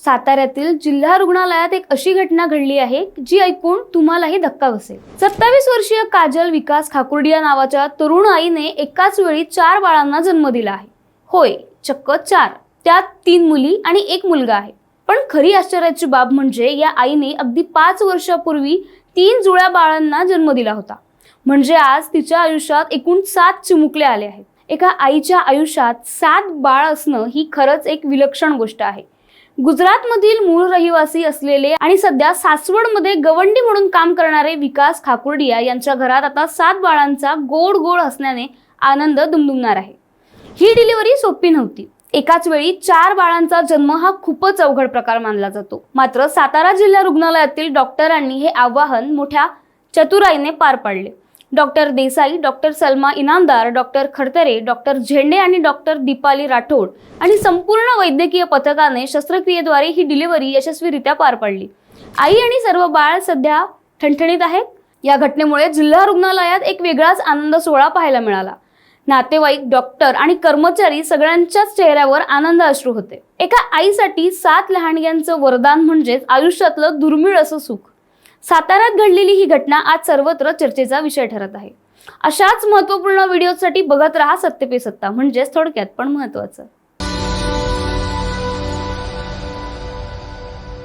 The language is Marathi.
साताऱ्यातील जिल्हा रुग्णालयात एक अशी घटना घडली आहे जी ऐकून तुम्हालाही धक्का बसेल। 27 वर्षीय काजल विकास खाकुर्डिया नावाच्या तरुण आईने एकाच वेळी 4 बाळांना जन्म दिला आहे। होय, चक्क 4, त्यात 3 मुली आणि 1 मुलगा आहे। पण खरी आश्चर्याची बाब म्हणजे या आईने अगदी 5 वर्षापूर्वी 3 जुळ्या बाळांना जन्म दिला होता। म्हणजे आज तिच्या आयुष्यात एकूण 7 चिमुकले आले आहेत। एका आईच्या आयुष्यात 7 बाळ असणं ही खरंच एक विलक्षण गोष्ट आहे। गुजरातमधील मूळ रहिवासी असलेले आणि सध्या सासवडमध्ये गवंडी म्हणून काम करणारे विकास खाकुर्डिया यांच्या घरात आता 7 बाळांचा गोड गोड हसण्याने आनंद दुमदुमणार आहे। ही डिलिव्हरी सोपी नव्हती। एकाच वेळी 4 बाळांचा जन्म हा खूपच अवघड प्रकार मानला जातो। मात्र सातारा जिल्हा रुग्णालयातील डॉक्टरांनी हे आव्हान मोठ्या चतुराईने पार पाडले। Doctor Desai, doctor Salma Inamdar, doctor Khadtare, doctor Zende आणि डॉक्टर दीपाली राठोड आणि संपूर्ण वैद्यकीय पथकाने शस्त्रक्रियेद्वारे ही डिलिव्हरी यशस्वीरित्या पार पाडली। आई आणि सर्व बाळ सध्या ठणठणीत आहेत। या घटनेमुळे जिल्हा रुग्णालयात एक वेगळाच आनंद सोहळा पाहायला मिळाला। नातेवाईक, डॉक्टर आणि कर्मचारी सगळ्यांच्याच चेहऱ्यावर आनंद अश्रू होते। एका आईसाठी 7 लहानग्यांचं वरदान म्हणजेच आयुष्यातलं दुर्मिळ असं सुख। साताऱ्यात घडलेली ही घटना आज सर्वत्र चर्चेचा विषय ठरत आहे। अशाच महत्त्वपूर्ण व्हिडिओसाठी बघत रहा सत्य पे सत्ता, म्हणजेच थोडक्यात पण महत्त्वाचं।